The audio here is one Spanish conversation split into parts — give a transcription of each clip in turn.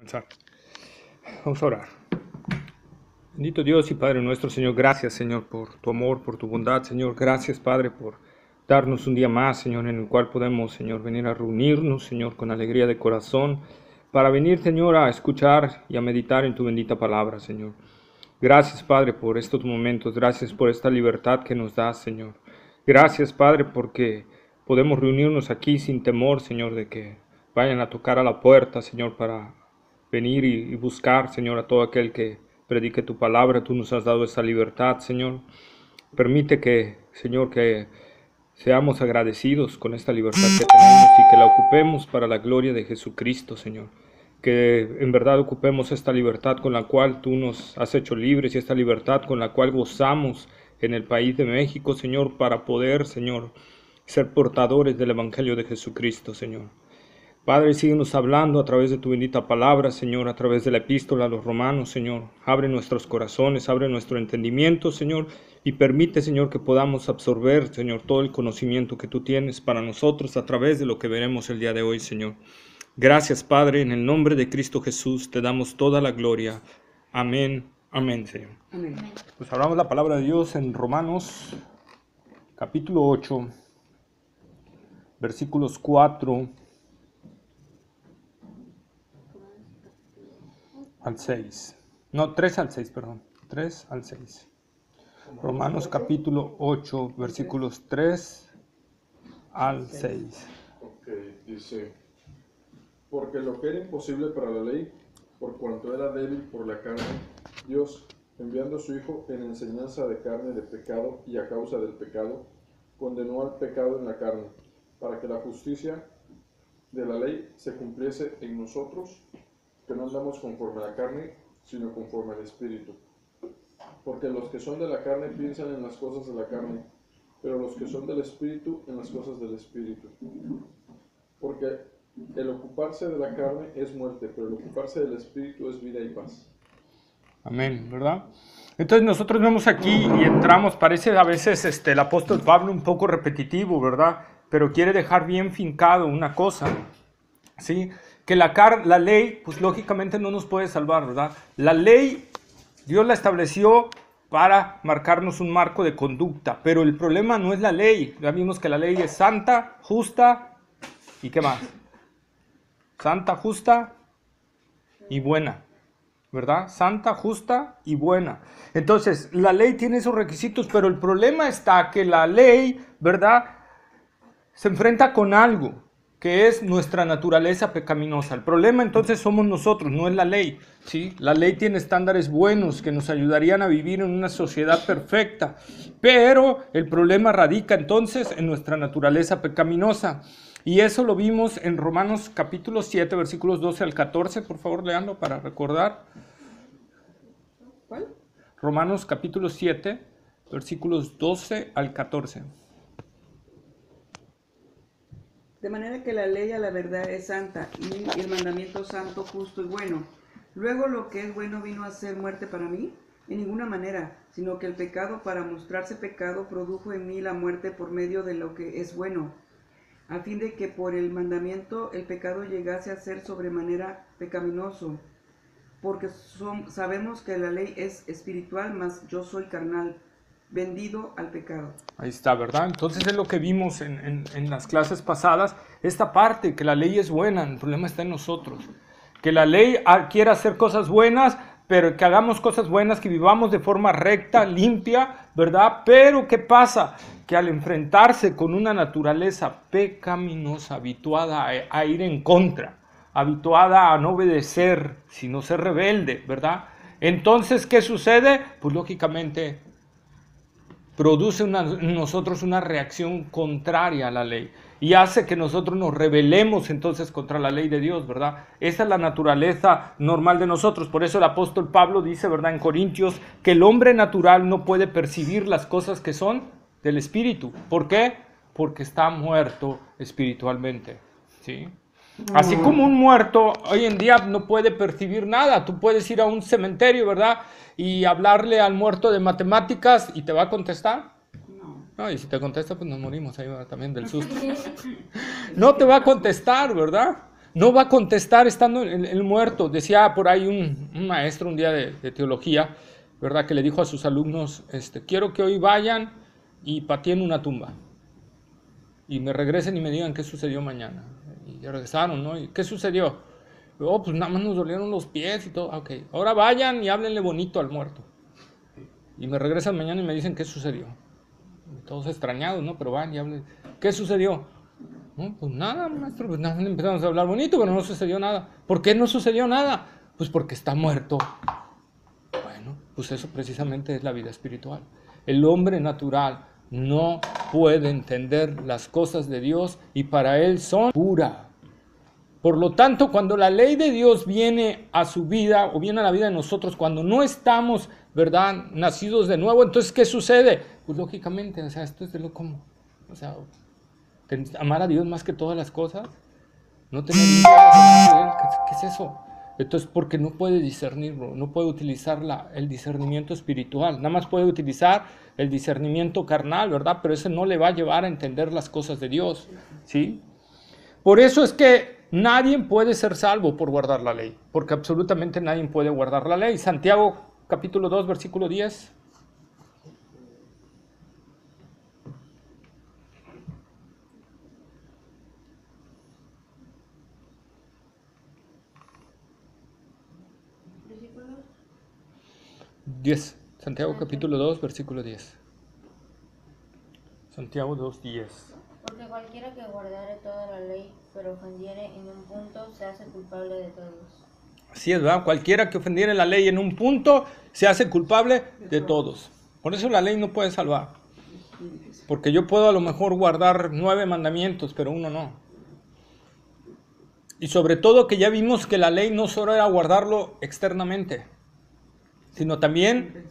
Comenzar. Vamos a orar. Bendito Dios y Padre nuestro, Señor, gracias, Señor, por tu amor, por tu bondad, Señor. Gracias, Padre, por darnos un día más, Señor, en el cual podemos, Señor, venir a reunirnos, Señor, con alegría de corazón, para venir, Señor, a escuchar y a meditar en tu bendita palabra, Señor. Gracias, Padre, por estos momentos. Gracias por esta libertad que nos das, Señor. Gracias, Padre, porque podemos reunirnos aquí sin temor, Señor, de que vayan a tocar a la puerta, Señor, para venir y buscar, Señor, a todo aquel que predique tu palabra. Tú nos has dado esa libertad, Señor. Permite que, Señor, que seamos agradecidos con esta libertad que tenemos y que la ocupemos para la gloria de Jesucristo, Señor. Que en verdad ocupemos esta libertad con la cual tú nos has hecho libres y esta libertad con la cual gozamos en el país de México, Señor, para poder, Señor, ser portadores del Evangelio de Jesucristo, Señor. Padre, síguenos hablando a través de tu bendita palabra, Señor, a través de la epístola a los romanos, Señor. Abre nuestros corazones, abre nuestro entendimiento, Señor, y permite, Señor, que podamos absorber, Señor, todo el conocimiento que tú tienes para nosotros a través de lo que veremos el día de hoy, Señor. Gracias, Padre, en el nombre de Cristo Jesús te damos toda la gloria. Amén, amén, Señor. Amén. Pues hablamos la palabra de Dios en Romanos, capítulo 8, versículos 4 al 6. No, 3 al 6, perdón. 3 al 6. Romanos capítulo 8, versículos 3 al 6. Ok, dice, porque lo que era imposible para la ley, por cuanto era débil por la carne, Dios, enviando a su Hijo en enseñanza de carne de pecado y a causa del pecado, condenó al pecado en la carne, para que la justicia de la ley se cumpliese en nosotros, que no andamos conforme a la carne, sino conforme al Espíritu. Porque los que son de la carne piensan en las cosas de la carne, pero los que son del Espíritu en las cosas del Espíritu. Porque el ocuparse de la carne es muerte, pero el ocuparse del Espíritu es vida y paz. Amén, ¿verdad? Entonces nosotros vemos aquí y entramos, parece a veces el apóstol Pablo un poco repetitivo, ¿verdad? Pero quiere dejar bien fincado una cosa, ¿sí? Que la ley, pues lógicamente no nos puede salvar, ¿verdad? La ley, Dios la estableció para marcarnos un marco de conducta, pero el problema no es la ley. Ya vimos que la ley es santa, justa, ¿y qué más? Santa, justa y buena, ¿verdad? Santa, justa y buena. Entonces, la ley tiene esos requisitos, pero el problema está que la ley, ¿verdad?, se enfrenta con algo, que es nuestra naturaleza pecaminosa. El problema entonces somos nosotros, no es la ley, ¿sí? La ley tiene estándares buenos que nos ayudarían a vivir en una sociedad perfecta, pero el problema radica entonces en nuestra naturaleza pecaminosa. Y eso lo vimos en Romanos capítulo 7, versículos 12 al 14, por favor, leanlo para recordar. ¿Cuál? Romanos capítulo 7, versículos 12 al 14. De manera que la ley a la verdad es santa, y el mandamiento santo, justo y bueno. Luego lo que es bueno vino a ser muerte para mí, en ninguna manera, sino que el pecado, para mostrarse pecado, produjo en mí la muerte por medio de lo que es bueno, a fin de que por el mandamiento el pecado llegase a ser sobremanera pecaminoso. Porque sabemos que la ley es espiritual, mas yo soy carnal, vendido al pecado. Ahí está, ¿verdad? Entonces es lo que vimos en las clases pasadas, esta parte, que la ley es buena, el problema está en nosotros. Que la ley quiere hacer cosas buenas, pero que hagamos cosas buenas, que vivamos de forma recta, limpia, ¿verdad? Pero ¿qué pasa? Que al enfrentarse con una naturaleza pecaminosa, habituada a ir en contra, habituada a no obedecer, sino ser rebelde, ¿verdad? Entonces, ¿qué sucede? Pues lógicamente produce en nosotros una reacción contraria a la ley y hace que nosotros nos rebelemos entonces contra la ley de Dios, ¿verdad? Esa es la naturaleza normal de nosotros. Por eso el apóstol Pablo dice, ¿verdad?, en Corintios, que el hombre natural no puede percibir las cosas que son del Espíritu. ¿Por qué? Porque está muerto espiritualmente, ¿sí? Así como un muerto hoy en día no puede percibir nada. Tú puedes ir a un cementerio, ¿verdad?, y hablarle al muerto de matemáticas y te va a contestar. No, y si te contesta, pues nos morimos ahí, ¿verdad?, también del susto. No te va a contestar, ¿verdad? No va a contestar estando el muerto. Decía por ahí un maestro un día de teología, ¿verdad? Que le dijo a sus alumnos, quiero que hoy vayan y pateen una tumba. Y me regresen y me digan qué sucedió mañana. Y regresaron, ¿no? ¿Y qué sucedió? Oh, pues nada más nos dolieron los pies y todo. Ok, ahora vayan y háblenle bonito al muerto. Y me regresan mañana y me dicen qué sucedió. Y todos extrañados, ¿no? Pero van y hablen. ¿Qué sucedió? No, pues nada, maestro, pues nada, empezamos a hablar bonito, pero no sucedió nada. ¿Por qué no sucedió nada? Pues porque está muerto. Bueno, pues eso precisamente es la vida espiritual. El hombre natural no puede entender las cosas de Dios y para él son pura. Por lo tanto, cuando la ley de Dios viene a su vida o viene a la vida de nosotros, cuando no estamos, ¿verdad?, nacidos de nuevo, entonces, ¿qué sucede? Pues lógicamente, o sea, esto es de lo común. O sea, amar a Dios más que todas las cosas, no tener ideas, ¿qué es eso? Entonces, porque no puede discernirlo, no puede utilizar el discernimiento espiritual, nada más puede utilizar el discernimiento carnal, ¿verdad? Pero ese no le va a llevar a entender las cosas de Dios, ¿sí? Por eso es que nadie puede ser salvo por guardar la ley, porque absolutamente nadie puede guardar la ley. Santiago capítulo 2, versículo 10. Santiago capítulo 2, versículo 10. Santiago 2, 10. Porque cualquiera que guardare toda la ley, pero ofendiere en un punto, se hace culpable de todos. Así es, ¿verdad? Cualquiera que ofendiere la ley en un punto, se hace culpable de todos. Por eso la ley no puede salvar. Porque yo puedo a lo mejor guardar 9 mandamientos, pero uno no. Y sobre todo que ya vimos que la ley no solo era guardarlo externamente, sino también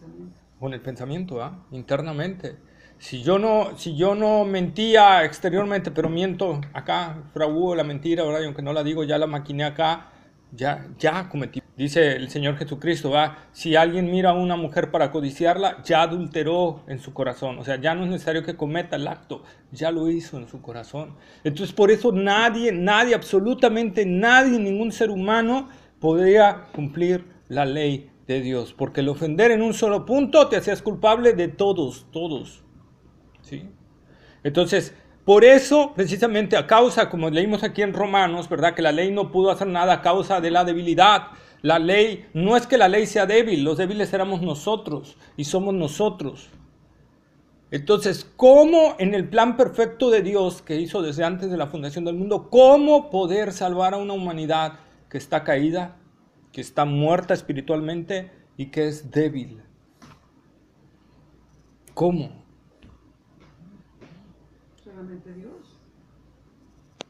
con el pensamiento, ¿verdad? Internamente. Si yo no mentía exteriormente, pero miento acá, fraguo la mentira, ¿verdad? Y aunque no la digo, ya la maquiné acá, ya cometí. Dice el Señor Jesucristo, ¿verdad? Si alguien mira a una mujer para codiciarla, ya adulteró en su corazón. O sea, ya no es necesario que cometa el acto, ya lo hizo en su corazón. Entonces, por eso nadie, absolutamente nadie, ningún ser humano podría cumplir la ley de Dios. Porque el ofender en un solo punto te hacías culpable de todos. ¿Sí? Entonces, por eso, precisamente a causa, como leímos aquí en Romanos, ¿verdad? Que la ley no pudo hacer nada a causa de la debilidad. La ley, no es que la ley sea débil, los débiles éramos nosotros y somos nosotros. Entonces, ¿cómo en el plan perfecto de Dios que hizo desde antes de la fundación del mundo, cómo poder salvar a una humanidad que está caída, que está muerta espiritualmente y que es débil? ¿Cómo? Solamente Dios.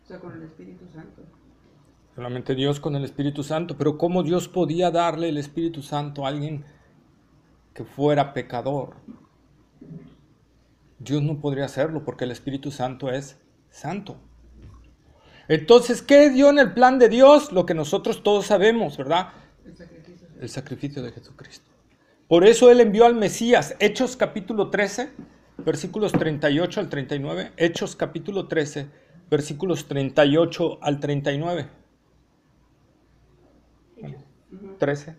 O sea, con el Espíritu Santo. Solamente Dios con el Espíritu Santo. Pero ¿cómo Dios podía darle el Espíritu Santo a alguien que fuera pecador? Dios no podría hacerlo porque el Espíritu Santo es santo. Entonces, ¿qué dio en el plan de Dios? Lo que nosotros todos sabemos, ¿verdad? El sacrificio de Jesucristo. Por eso Él envió al Mesías. Hechos capítulo 13, versículos 38 al 39. Hechos capítulo 13, versículos 38 al 39. Bueno, 13.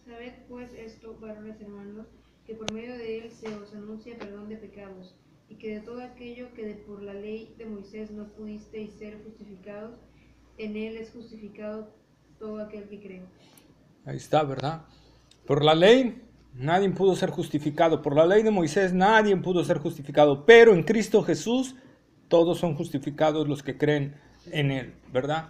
Sabed pues esto, varones hermanos, que por medio de él se os anuncia perdón de pecados, y que de todo aquello que por la ley de Moisés no pudisteis ser justificados, en él es justificado todo aquel que cree. Ahí está, ¿verdad? Por la ley nadie pudo ser justificado, por la ley de Moisés nadie pudo ser justificado, pero en Cristo Jesús todos son justificados los que creen en él, ¿verdad?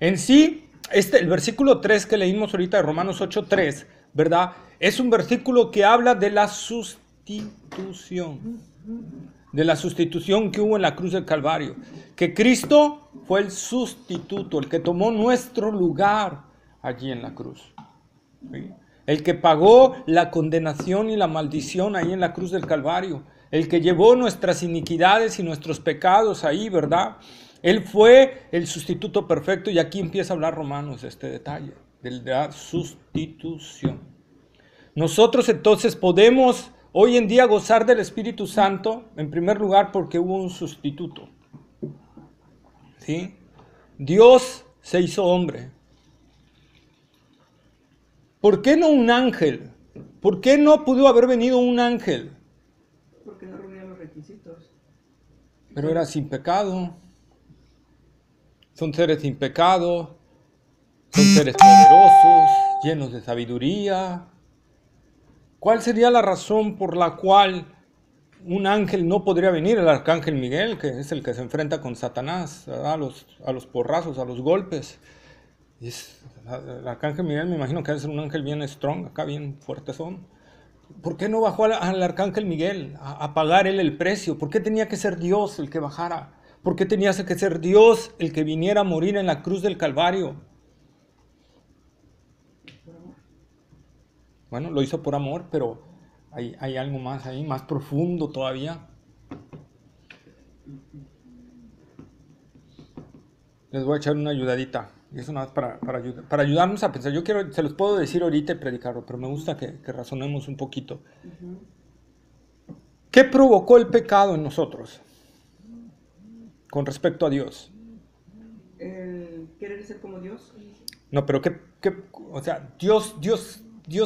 En sí, el versículo 3 que leímos ahorita de Romanos 8:3, ¿verdad? Es un versículo que habla de la sustitución. De la sustitución que hubo en la cruz del Calvario. Que Cristo fue el sustituto, el que tomó nuestro lugar allí en la cruz. ¿Sí? El que pagó la condenación y la maldición ahí en la cruz del Calvario. El que llevó nuestras iniquidades y nuestros pecados ahí, ¿verdad? Él fue el sustituto perfecto y aquí empieza a hablar Romanos este detalle de la sustitución. Nosotros entonces podemos hoy en día gozar del Espíritu Santo, en primer lugar porque hubo un sustituto. ¿Sí? Dios se hizo hombre. ¿Por qué no un ángel? ¿Por qué no pudo haber venido un ángel? Porque no reunía los requisitos. Pero era sin pecado. Son seres sin pecado. Son seres poderosos, llenos de sabiduría. ¿Cuál sería la razón por la cual un ángel no podría venir? El arcángel Miguel, que es el que se enfrenta con Satanás, ¿verdad? A los porrazos, a los golpes. El arcángel Miguel me imagino que debe ser un ángel bien strong, acá bien fuertezón. ¿Por qué no bajó al arcángel Miguel a pagar él el precio? ¿Por qué tenía que ser Dios el que bajara? ¿Por qué tenía que ser Dios el que viniera a morir en la cruz del Calvario? Bueno, lo hizo por amor, pero hay algo más ahí, más profundo todavía. Les voy a echar una ayudadita. Y eso nada más para ayudarnos a pensar. Se los puedo decir ahorita y predicarlo, pero me gusta que razonemos un poquito. ¿Qué provocó el pecado en nosotros con respecto a Dios? ¿El querer ser como Dios? No, pero o sea, Dios,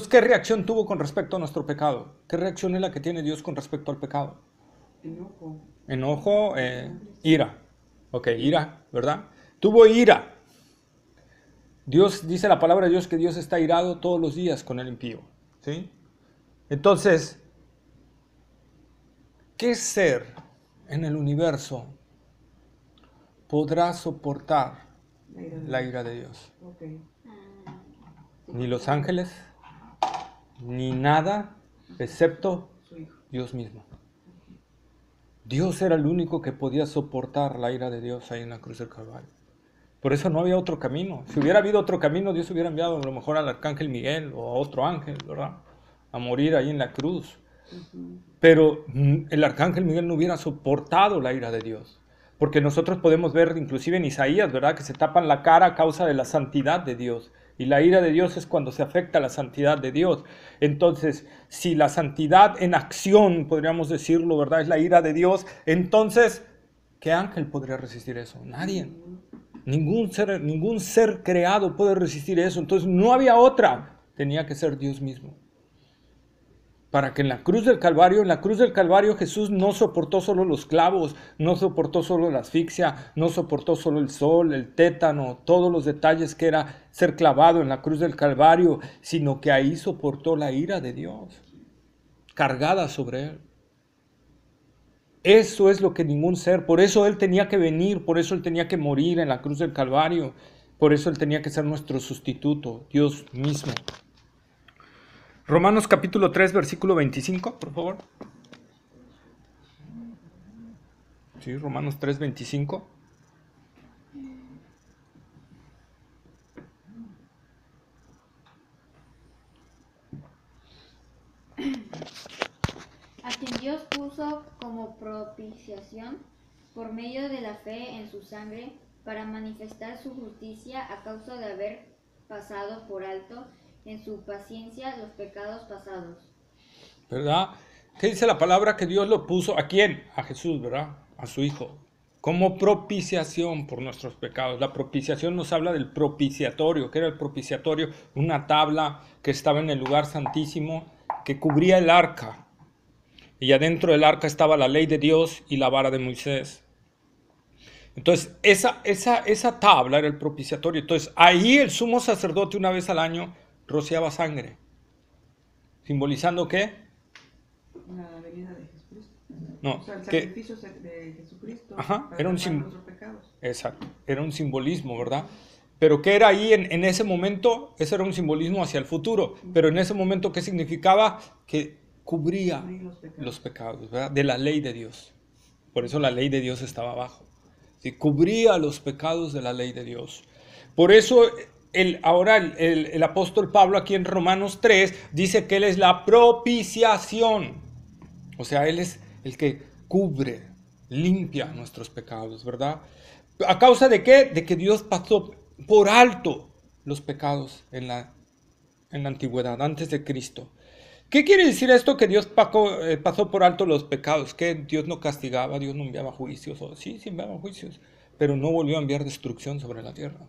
¿qué reacción tuvo con respecto a nuestro pecado? ¿Qué reacción es la que tiene Dios con respecto al pecado? Enojo. Enojo, ira. Ok, ira, ¿verdad? Tuvo ira. Dios, dice la palabra de Dios que Dios está irado todos los días con el impío. ¿Sí? Entonces, ¿qué ser en el universo podrá soportar la ira de Dios? Okay. Ni los ángeles, ni nada, excepto Dios mismo. Dios era el único que podía soportar la ira de Dios ahí en la cruz del Calvario. Por eso no había otro camino. Si hubiera habido otro camino, Dios hubiera enviado a lo mejor al arcángel Miguel o a otro ángel, ¿verdad? A morir ahí en la cruz. Pero el arcángel Miguel no hubiera soportado la ira de Dios. Porque nosotros podemos ver inclusive en Isaías, ¿verdad? Que se tapan la cara a causa de la santidad de Dios. Y la ira de Dios es cuando se afecta la santidad de Dios. Entonces, si la santidad en acción, podríamos decirlo, ¿verdad? Es la ira de Dios. Entonces, ¿qué ángel podría resistir eso? Nadie. Ningún ser creado puede resistir eso. Entonces, no había otra. Tenía que ser Dios mismo. Para que en la cruz del Calvario Jesús no soportó solo los clavos, no soportó solo la asfixia, no soportó solo el sol, el tétano, todos los detalles que era ser clavado en la cruz del Calvario, sino que ahí soportó la ira de Dios, cargada sobre él. Eso es lo que ningún ser, por eso él tenía que venir, por eso él tenía que morir en la cruz del Calvario, por eso él tenía que ser nuestro sustituto, Dios mismo. Romanos capítulo 3, versículo 25, por favor. Sí, Romanos 3, 25. A quien Dios puso como propiciación por medio de la fe en su sangre para manifestar su justicia a causa de haber pasado por alto en su paciencia los pecados pasados. ¿Verdad? ¿Qué dice la palabra? Que Dios lo puso, ¿a quién? A Jesús, ¿verdad? A su Hijo. Como propiciación por nuestros pecados. La propiciación nos habla del propiciatorio. ¿Qué era el propiciatorio? Una tabla que estaba en el lugar santísimo, que cubría el arca. Y adentro del arca estaba la ley de Dios y la vara de Moisés. Entonces, esa tabla era el propiciatorio. Entonces, ahí el sumo sacerdote una vez al año rociaba sangre. ¿Simbolizando qué? La venida de Jesucristo. No, O sea, el sacrificio de Jesucristo. Ajá, para era un tapar nuestros pecados. Exacto, era un simbolismo, ¿verdad? Pero ¿qué era ahí en ese momento? Ese era un simbolismo hacia el futuro. Pero en ese momento, ¿qué significaba? Que cubría los pecados, ¿verdad? De la ley de Dios. Por eso la ley de Dios estaba abajo. ¿Sí? Cubría los pecados de la ley de Dios. Por eso ahora el apóstol Pablo aquí en Romanos 3 dice que Él es la propiciación. O sea, Él es el que cubre, limpia nuestros pecados, ¿verdad? ¿A causa de qué? De que Dios pasó por alto los pecados en la antigüedad, antes de Cristo. ¿Qué quiere decir esto que Dios pasó por alto los pecados? Que Dios no castigaba, Dios no enviaba juicios. Sí enviaba juicios, pero no volvió a enviar destrucción sobre la tierra.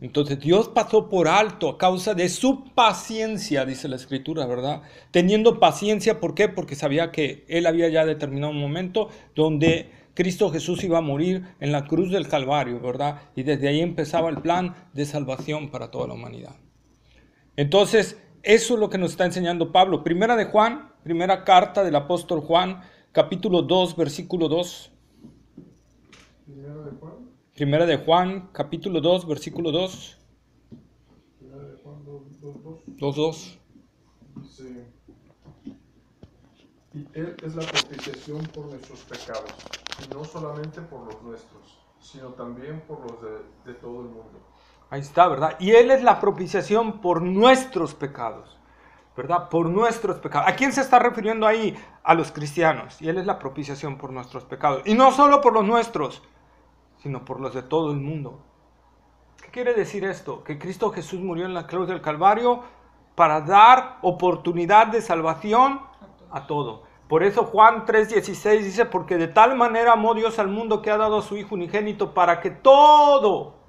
Entonces Dios pasó por alto a causa de su paciencia, dice la Escritura, ¿verdad? Teniendo paciencia, ¿por qué? Porque sabía que Él había ya determinado un momento donde Cristo Jesús iba a morir en la cruz del Calvario, ¿verdad? Y desde ahí empezaba el plan de salvación para toda la humanidad. Entonces, eso es lo que nos está enseñando Pablo. Primera de Juan, primera carta del apóstol Juan, capítulo 2, versículo 2. Primera de Juan. Primera de Juan, capítulo 2, versículo 2. Primera de Juan 2:2. 2:2. Dice, y Él es la propiciación por nuestros pecados, y no solamente por los nuestros, sino también por los de todo el mundo. Ahí está, ¿verdad? Y Él es la propiciación por nuestros pecados, ¿verdad? Por nuestros pecados. ¿A quién se está refiriendo ahí? A los cristianos. Y Él es la propiciación por nuestros pecados. Y no solo por los nuestros, sino por los de todo el mundo. ¿Qué quiere decir esto? Que Cristo Jesús murió en la cruz del Calvario para dar oportunidad de salvación a todo. Por eso Juan 3:16 dice, porque de tal manera amó Dios al mundo que ha dado a su Hijo unigénito para que todo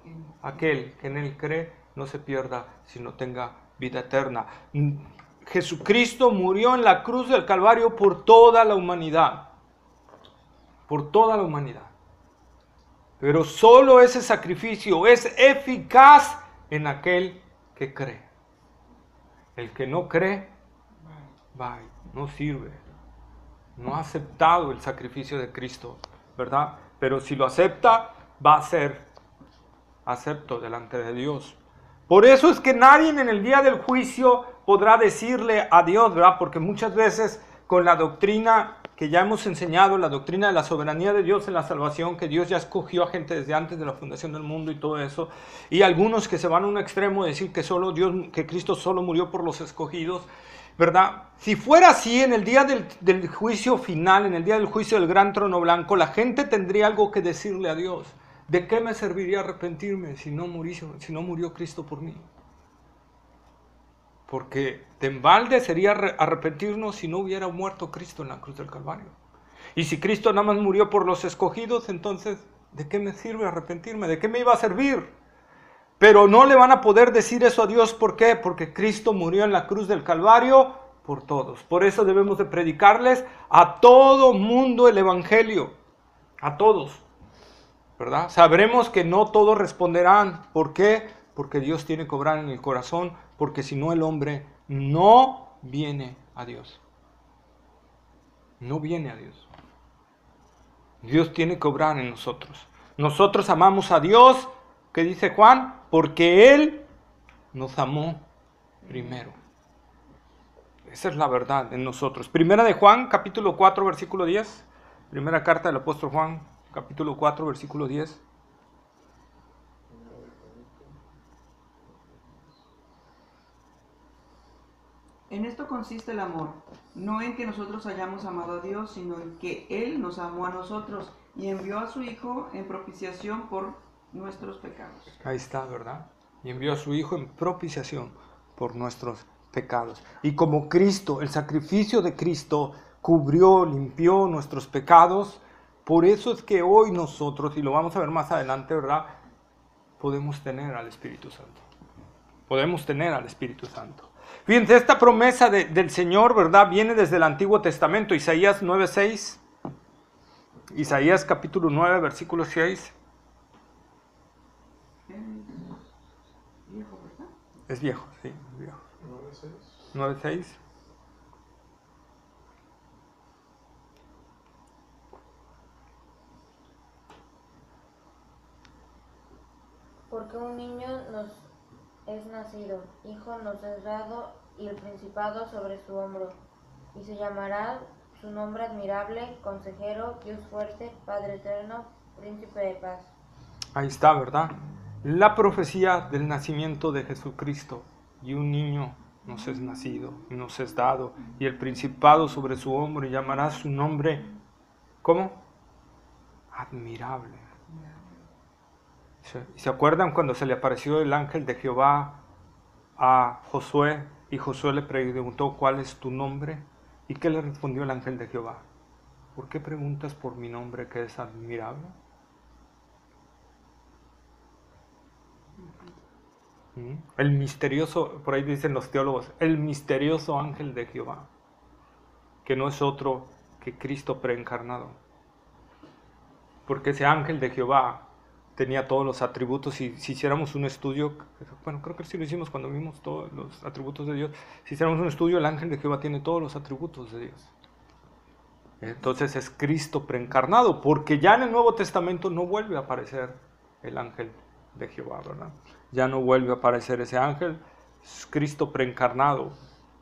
aquel que en Él cree no se pierda, sino tenga vida eterna. Jesucristo murió en la cruz del Calvario por toda la humanidad. Por toda la humanidad. Pero solo ese sacrificio es eficaz en aquel que cree. El que no cree, bye, no sirve. No ha aceptado el sacrificio de Cristo, ¿verdad? Pero si lo acepta, va a ser acepto delante de Dios. Por eso es que nadie en el día del juicio podrá decirle a Dios, ¿verdad? Porque muchas veces con la doctrina que ya hemos enseñado, la doctrina de la soberanía de Dios en la salvación, que Dios ya escogió a gente desde antes de la fundación del mundo y todo eso, y algunos que se van a un extremo de decir que Cristo solo murió por los escogidos, ¿verdad? Si fuera así, en el día del juicio final, en el día del juicio del gran trono blanco, la gente tendría algo que decirle a Dios. ¿De qué me serviría arrepentirme si no murió Cristo por mí? Porque de embalde sería arrepentirnos si no hubiera muerto Cristo en la cruz del Calvario. Y si Cristo nada más murió por los escogidos, entonces, ¿de qué me sirve arrepentirme? ¿De qué me iba a servir? Pero no le van a poder decir eso a Dios. ¿Por qué? Porque Cristo murió en la cruz del Calvario por todos. Por eso debemos de predicarles a todo mundo el Evangelio. A todos. ¿Verdad? Sabremos que no todos responderán. ¿Por qué? Porque Dios tiene que obrar en el corazón. Porque si no, el hombre no viene a Dios. No viene a Dios. Dios tiene que obrar en nosotros. Nosotros amamos a Dios, ¿qué dice Juan? Porque Él nos amó primero. Esa es la verdad en nosotros. Primera de Juan, capítulo 4, versículo 10. Primera carta del apóstol Juan, capítulo 4, versículo 10. En esto consiste el amor, no en que nosotros hayamos amado a Dios, sino en que Él nos amó a nosotros y envió a su Hijo en propiciación por nuestros pecados. Ahí está, ¿verdad? Y envió a su Hijo en propiciación por nuestros pecados. Y como Cristo, el sacrificio de Cristo cubrió, limpió nuestros pecados, por eso es que hoy nosotros, y lo vamos a ver más adelante, ¿verdad? Podemos tener al Espíritu Santo. Podemos tener al Espíritu Santo. Fíjense, esta promesa del Señor, ¿verdad? Viene desde el Antiguo Testamento, Isaías 9:6. Isaías capítulo 9, versículo 6. Viejo, ¿verdad? Es viejo, sí, es viejo. 9:6. 9:6. Porque un niño nos es nacido, hijo nos es dado, y el principado sobre su hombro, y se llamará su nombre admirable, consejero, Dios fuerte, Padre eterno, príncipe de paz. Ahí está, ¿verdad? La profecía del nacimiento de Jesucristo. Y un niño nos es nacido, y nos es dado, y el principado sobre su hombro, y llamará su nombre, ¿cómo? Admirable. ¿Se acuerdan cuando se le apareció el ángel de Jehová a Josué Y Josué le preguntó, ¿cuál es tu nombre? ¿Y qué le respondió el ángel de Jehová? ¿Por qué preguntas por mi nombre que es admirable? El misterioso, por ahí dicen los teólogos, el misterioso ángel de Jehová, que no es otro que Cristo preencarnado. Porque ese ángel de Jehová tenía todos los atributos, y si hiciéramos un estudio, bueno, creo que sí lo hicimos cuando vimos todos los atributos de Dios, si hiciéramos un estudio, el ángel de Jehová tiene todos los atributos de Dios. Entonces es Cristo preencarnado, porque ya en el Nuevo Testamento no vuelve a aparecer el ángel de Jehová, ¿verdad? Ya no vuelve a aparecer ese ángel, es Cristo preencarnado.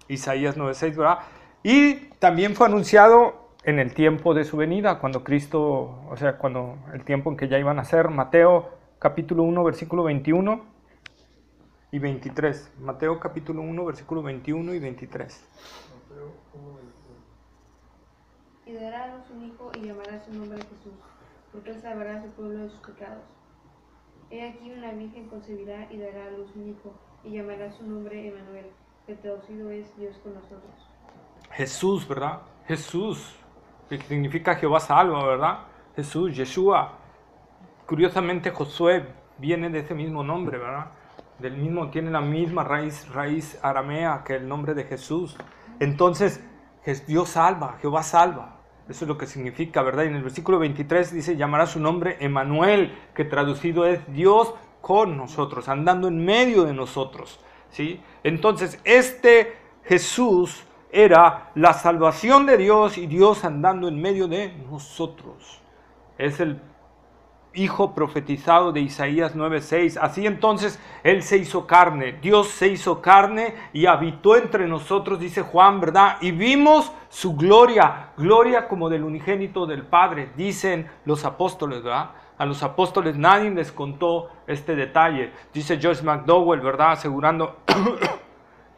Isaías 9:6, ¿verdad? Y también fue anunciado en el tiempo de su venida, cuando Cristo, o sea, cuando el tiempo en que ya iban a ser. Mateo capítulo 1, versículo 21 y 23. Mateo capítulo 1, versículo 21 y 23. Mateo 1:21. Y dará a luz un hijo y llamará su nombre Jesús, porque él salvará a su pueblo de sus pecados. He aquí una virgen concebirá y dará a luz un hijo, y llamará su nombre Emmanuel, que traducido es Dios con nosotros. Jesús, ¿verdad? Jesús, que significa Jehová salva, ¿verdad? Jesús, Yeshua. Curiosamente Josué viene de ese mismo nombre, ¿verdad? Del mismo, tiene la misma raíz aramea que el nombre de Jesús. Entonces, Dios salva, Jehová salva. Eso es lo que significa, ¿verdad? Y en el versículo 23 dice, llamará su nombre Emmanuel, que traducido es Dios con nosotros, andando en medio de nosotros, ¿sí? Entonces, este Jesús era la salvación de Dios y Dios andando en medio de nosotros. Es el Hijo profetizado de Isaías 9:6. Así entonces Él se hizo carne, Dios se hizo carne y habitó entre nosotros, dice Juan, ¿verdad? Y vimos su gloria, gloria como del unigénito del Padre, dicen los apóstoles, ¿verdad? A los apóstoles nadie les contó este detalle. Dice George McDowell, ¿verdad? Asegurando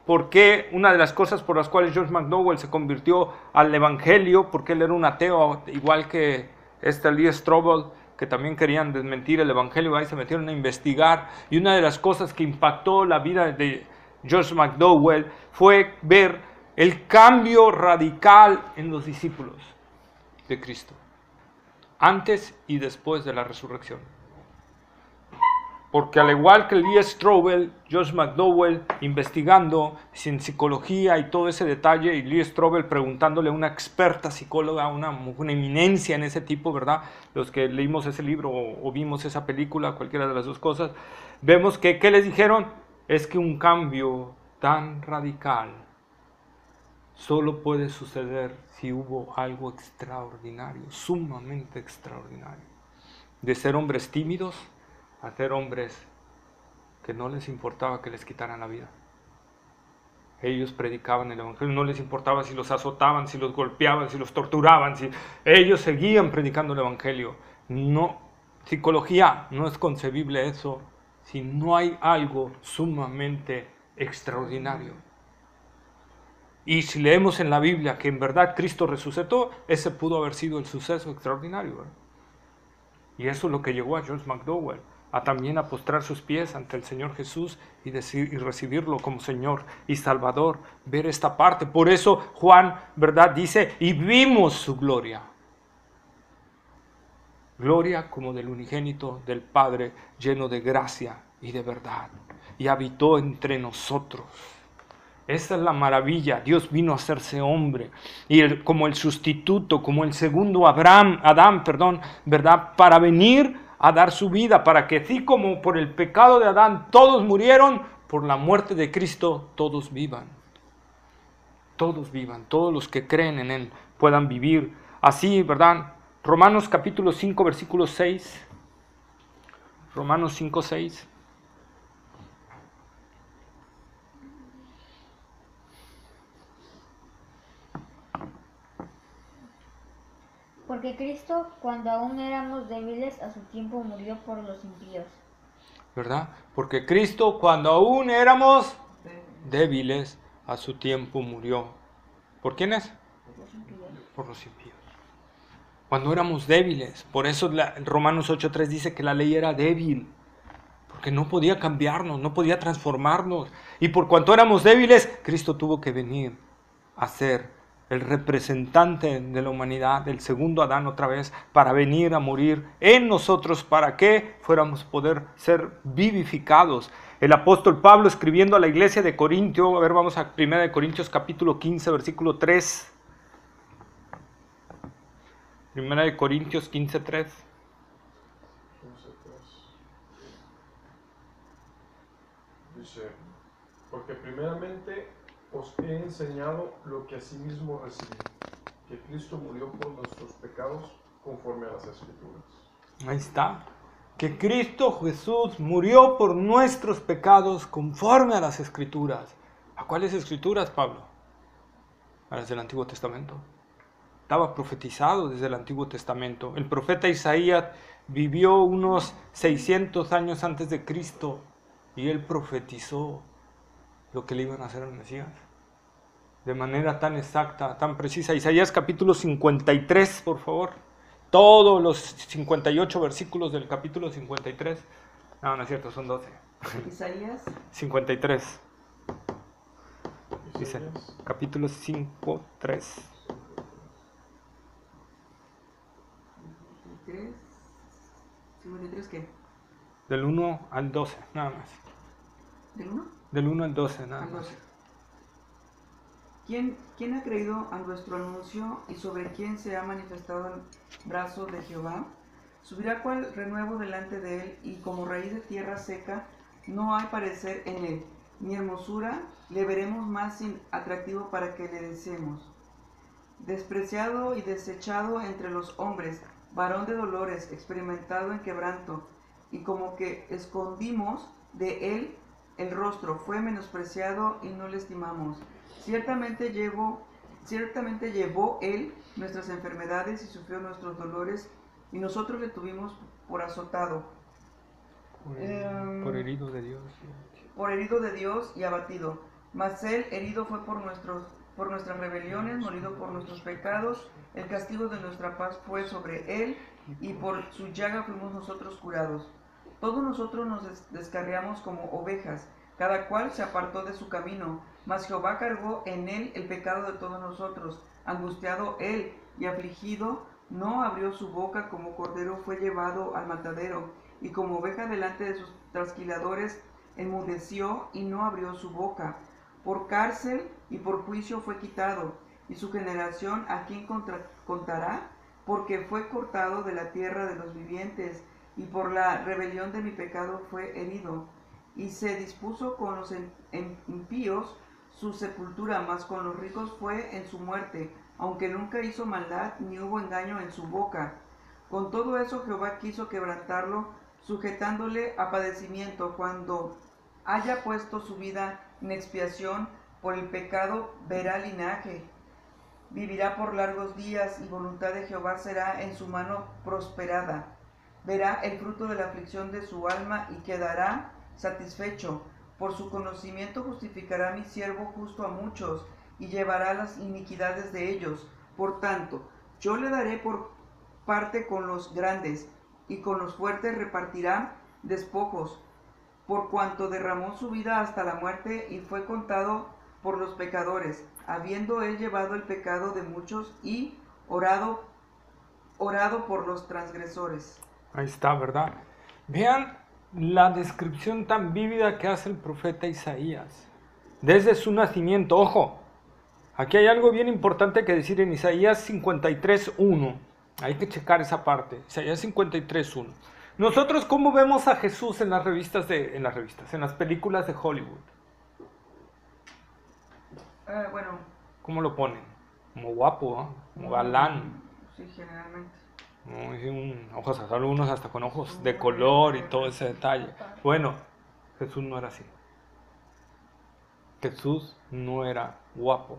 porque una de las cosas por las cuales George McDowell se convirtió al evangelio, porque él era un ateo, igual que Lee Strobel, que también querían desmentir el evangelio, ahí se metieron a investigar, y una de las cosas que impactó la vida de George McDowell fue ver el cambio radical en los discípulos de Cristo, antes y después de la resurrección. Porque al igual que Lee Strobel, George McDowell investigando sin psicología y todo ese detalle, y Lee Strobel preguntándole a una experta psicóloga, una eminencia en ese tipo, ¿verdad? Los que leímos ese libro o vimos esa película, cualquiera de las dos cosas, vemos que, ¿qué les dijeron? Es que un cambio tan radical solo puede suceder si hubo algo extraordinario, sumamente extraordinario. De ser hombres tímidos a ser hombres que no les importaba que les quitaran la vida. Ellos predicaban el evangelio, no les importaba si los azotaban, si los golpeaban, si los torturaban, si ellos seguían predicando el evangelio. No, psicología, no es concebible eso si no hay algo sumamente extraordinario. Y si leemos en la Biblia que en verdad Cristo resucitó, ese pudo haber sido el suceso extraordinario, ¿verdad? Y eso es lo que llevó a George McDowell a también a postrar sus pies ante el Señor Jesús y recibirlo como Señor y Salvador, ver esta parte. Por eso Juan, ¿verdad? Dice, y vimos su gloria. Gloria como del unigénito del Padre, lleno de gracia y de verdad. Y habitó entre nosotros. Esa es la maravilla. Dios vino a hacerse hombre. Y como el sustituto, como el segundo Adán, ¿verdad? Para venir a dar su vida, para que así como por el pecado de Adán todos murieron, por la muerte de Cristo todos vivan. Todos vivan, todos los que creen en Él puedan vivir así, ¿verdad? Romanos capítulo 5, versículo 6. Romanos 5, 6. Porque Cristo, cuando aún éramos débiles, a su tiempo murió por los impíos. ¿Verdad? Porque Cristo, cuando aún éramos débiles, a su tiempo murió. ¿Por quiénes? Por los impíos. Cuando éramos débiles. Por eso Romanos 8:3 dice que la ley era débil. porque no podía cambiarnos, no podía transformarnos. Y por cuanto éramos débiles, Cristo tuvo que venir a ser el representante de la humanidad, el segundo Adán otra vez, para venir a morir en nosotros, para que fuéramos poder ser vivificados. El apóstol Pablo, escribiendo a la iglesia de Corintio, a ver, vamos a 1 Corintios capítulo 15, versículo 3. 1 Corintios 15, 3. Dice, porque primeramente os he enseñado lo que asimismo recibí, que Cristo murió por nuestros pecados conforme a las Escrituras. Ahí está. Que Cristo Jesús murió por nuestros pecados conforme a las Escrituras. ¿A cuáles Escrituras, Pablo? A las del Antiguo Testamento. Estaba profetizado desde el Antiguo Testamento. El profeta Isaías vivió unos 600 años antes de Cristo y él profetizó lo que le iban a hacer al Mesías. De manera tan exacta, tan precisa. Isaías capítulo 53, por favor. Todos los 58 versículos del capítulo 53. No, no es cierto, son 12. Isaías 53. Dice, Isaías, capítulo 53. 53. ¿53 qué? Del 1 al 12, nada más. ¿Del 1? Del 1 al 12, nada Al más. 12. ¿Quién ha creído a nuestro anuncio y sobre quién se ha manifestado el brazo de Jehová? Subirá cual renuevo delante de él, y como raíz de tierra seca no hay parecer en él, ni hermosura le veremos más sin atractivo para que le deseemos. Despreciado y desechado entre los hombres, varón de dolores, experimentado en quebranto, y como que escondimos de él el rostro, fue menospreciado y no le estimamos. Ciertamente llevó él nuestras enfermedades y sufrió nuestros dolores, y nosotros le tuvimos por azotado, Por herido de Dios. por herido de Dios y abatido. Mas él herido fue por nuestras rebeliones, molido por nuestros pecados. El castigo de nuestra paz fue sobre él, y por su llaga fuimos nosotros curados. Todos nosotros nos descarriamos como ovejas, cada cual se apartó de su camino, mas Jehová cargó en él el pecado de todos nosotros. Angustiado él y afligido, no abrió su boca, como cordero fue llevado al matadero, y como oveja delante de sus trasquiladores, enmudeció y no abrió su boca. Por cárcel y por juicio fue quitado, y su generación ¿a quién contará? Porque fue cortado de la tierra de los vivientes, y por la rebelión de mi pecado fue herido. Y se dispuso con los impíos su sepultura, mas con los ricos fue en su muerte, aunque nunca hizo maldad ni hubo engaño en su boca. Con todo eso Jehová quiso quebrantarlo, sujetándole a padecimiento. Cuando haya puesto su vida en expiación por el pecado, verá linaje. Vivirá por largos días, y voluntad de Jehová será en su mano prosperada. Verá el fruto de la aflicción de su alma y quedará satisfecho. Por su conocimiento justificará mi siervo justo a muchos, y llevará las iniquidades de ellos. Por tanto, yo le daré por parte con los grandes, y con los fuertes repartirá despojos, por cuanto derramó su vida hasta la muerte y fue contado por los pecadores, habiendo él llevado el pecado de muchos y orado por los transgresores. Ahí está, ¿verdad? Vean la descripción tan vívida que hace el profeta Isaías. Desde su nacimiento, ojo, aquí hay algo bien importante que decir en Isaías 53.1. Hay que checar esa parte. Isaías 53.1. Nosotros, ¿cómo vemos a Jesús en las películas de Hollywood? Bueno, ¿Cómo lo ponen? Como guapo, ¿eh? Como galán. sí, generalmente. ¿No? Y ojos azules, unos hasta con ojos de color y todo ese detalle. Bueno, Jesús no era así. Jesús no era guapo.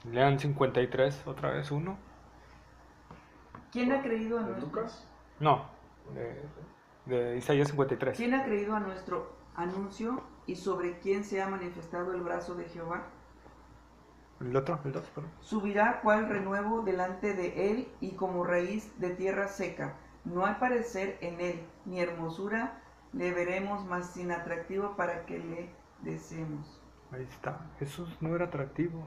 Lean 53, otra vez uno. ¿Quién ha creído a ¿De nuestro Lucas? No, de Isaías 53. ¿Quién ha creído a nuestro anuncio y sobre quién se ha manifestado el brazo de Jehová? El otro, el 2, perdón. Subirá cual renuevo delante de él, y como raíz de tierra seca No hay parecer en él, ni hermosura le veremos, más sin atractivo para que le deseemos. Ahí está, Jesús no era atractivo.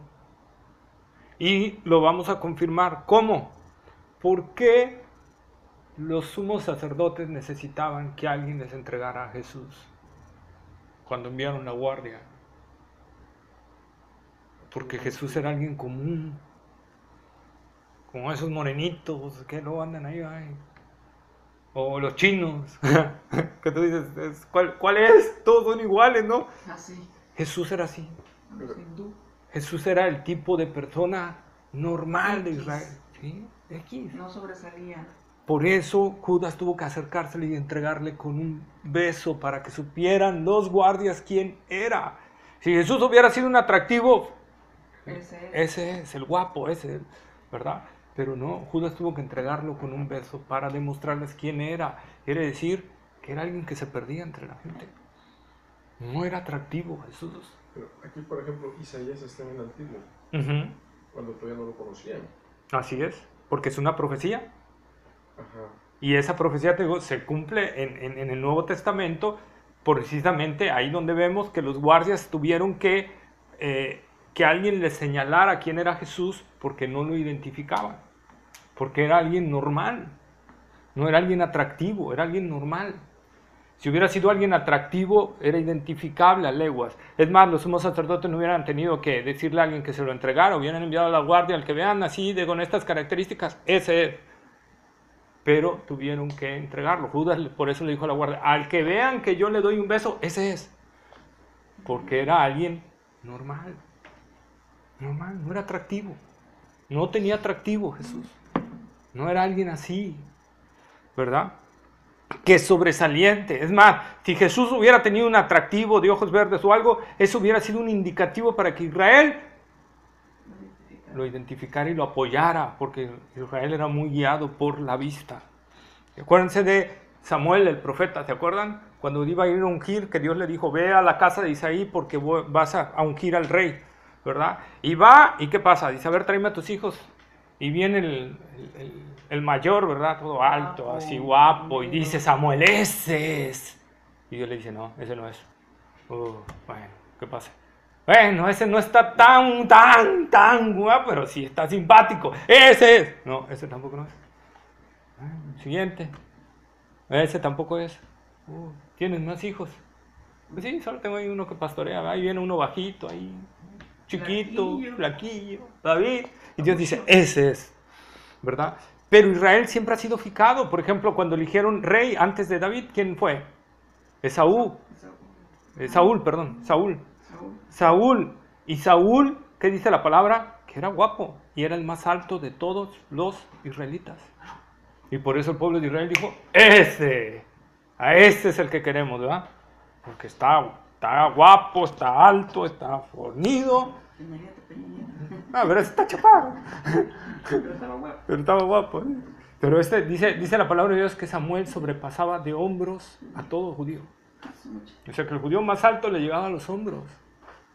Y lo vamos a confirmar. ¿Cómo? ¿Por qué los sumos sacerdotes necesitaban que alguien les entregara a Jesús cuando enviaron la guardia? Porque Jesús era alguien común, como esos morenitos que no andan ahí, o los chinos, que tú dices, ¿cuál es? Todos son iguales, ¿no? Así, Jesús era así. hindú. Jesús era el tipo de persona normal de Israel. ¿Sí? X. No sobresalía. Por eso Judas tuvo que acercársele y entregarle con un beso para que supieran los guardias quién era. Si Jesús hubiera sido un atractivo, ese es el guapo, ese, ¿verdad? Pero no, Judas tuvo que entregarlo con un beso para demostrarles quién era. Quiere decir que era alguien que se perdía entre la gente. No era atractivo Jesús. Pero aquí, por ejemplo, Isaías está en el Antiguo, cuando todavía no lo conocían. Así es, porque es una profecía. Ajá. Y esa profecía, te digo, se cumple en el Nuevo Testamento, precisamente ahí donde vemos que los guardias tuvieron que alguien les señalara quién era Jesús, porque no lo identificaban, porque era alguien normal, no era alguien atractivo, era alguien normal. Si hubiera sido alguien atractivo, era identificable a leguas. Es más, los sumos sacerdotes no hubieran tenido que decirle a alguien que se lo entregara, hubieran enviado a la guardia al que vean así, con estas características, ese es. Pero tuvieron que entregarlo. Judas por eso le dijo a la guardia, al que vean que yo le doy un beso, ese es. Porque era alguien normal. Normal, no era atractivo. No tenía atractivo Jesús. No era alguien así, ¿verdad? Que sobresaliente. Es más, si Jesús hubiera tenido un atractivo de ojos verdes o algo, eso hubiera sido un indicativo para que Israel lo identificara y lo apoyara, porque Israel era muy guiado por la vista. Acuérdense de Samuel, el profeta, ¿se acuerdan? Cuando iba a ir a ungir, que Dios le dijo, ve a la casa de Isaí porque vas a ungir al rey, ¿verdad? Y va, ¿y qué pasa? Dice, a ver, tráeme a tus hijos. Y viene el mayor, ¿verdad? Todo alto, así guapo, y dice, Samuel, ese es. Y Dios le dice, no, ese no es. Bueno, ¿qué pasa? Bueno, ese no está tan guapo, pero sí está simpático. Ese es. No, ese tampoco no es. Siguiente. Ese tampoco es. ¿Tienes más hijos? Pues sí, solo tengo ahí uno que pastorea. Ahí viene uno bajito, ahí chiquito, flaquillo, David. Y Dios dice, ese es. ¿Verdad? Pero Israel siempre ha sido fijado. Por ejemplo, cuando eligieron rey antes de David, ¿quién fue? Saúl. Y Saúl, ¿qué dice la palabra? Que era guapo y era el más alto de todos los israelitas. Y por eso el pueblo de Israel dijo, a ese es el que queremos, ¿verdad? Porque está guapo, está alto, está fornido. Pero ese está chaparro. Pero estaba guapo. Pero dice la palabra de Dios que Samuel sobrepasaba de hombros a todo judío. O sea que el judío más alto le llegaba a los hombros.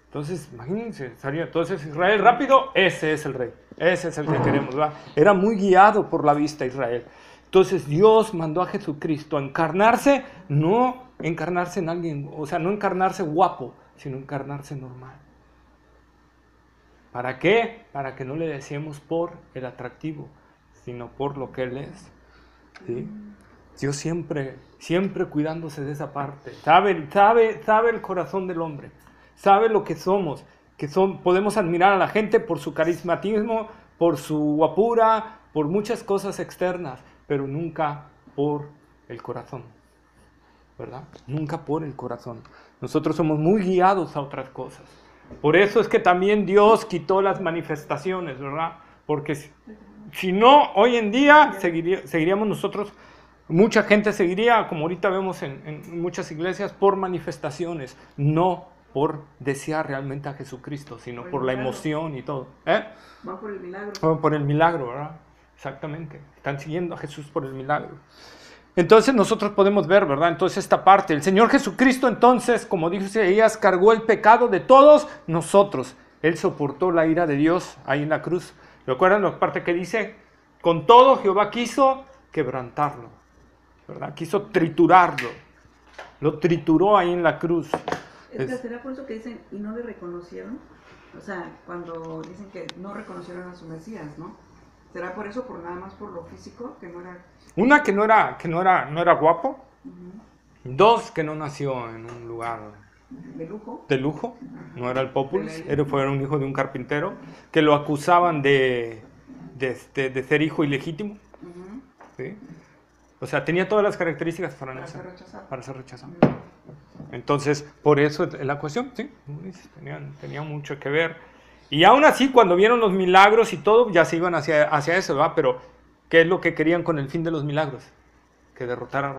Entonces, imagínense, entonces Israel rápido, ese es el rey, ese es el que queremos, ¿verdad? Era muy guiado por la vista Israel. Entonces Dios mandó a Jesucristo a encarnarse, no encarnarse en alguien, o sea, no encarnarse guapo, sino encarnarse normal. ¿Para qué? Para que no le deseemos por el atractivo, sino por lo que Él es. ¿Sí? Dios siempre cuidándose de esa parte. Sabe el corazón del hombre. Sabe lo que somos. Podemos admirar a la gente por su carismatismo, por su guapura, por muchas cosas externas, pero nunca por el corazón. ¿Verdad? Nunca por el corazón. Nosotros somos muy guiados a otras cosas. Por eso es que también Dios quitó las manifestaciones, ¿verdad? Porque si no, hoy en día seguiríamos nosotros. Mucha gente seguiría, como ahorita vemos en muchas iglesias, por manifestaciones, no por desear realmente a Jesucristo, sino por la emoción y todo. Van por el milagro. Van por el milagro, ¿verdad? Exactamente. Están siguiendo a Jesús por el milagro. Entonces nosotros podemos ver, ¿verdad? Entonces esta parte, el Señor Jesucristo entonces, como dice Isaías, cargó el pecado de todos nosotros. Él soportó la ira de Dios ahí en la cruz. ¿Recuerdan la parte que dice? Con todo Jehová quiso quebrantarlo. ¿verdad? Quiso triturarlo. Lo trituró ahí en la cruz. ¿Será por eso que dicen, y no le reconocieron? O sea, cuando dicen que no reconocieron a su Mesías, ¿no? ¿Será por eso, por nada más por lo físico, que no era... Una, que no era guapo. Ujú. Dos, que no nació en un lugar de lujo? de lujo. No era el Populus. Fue un hijo de un carpintero. Que lo acusaban de ser hijo ilegítimo. Ujú. ¿Sí? O sea, tenía todas las características para ser rechazado. Entonces, por eso es la cuestión, sí, tenía mucho que ver. Y aún así, cuando vieron los milagros y todo, ya se iban hacia eso, ¿verdad? Pero, ¿qué es lo que querían con el fin de los milagros? Que derrotaran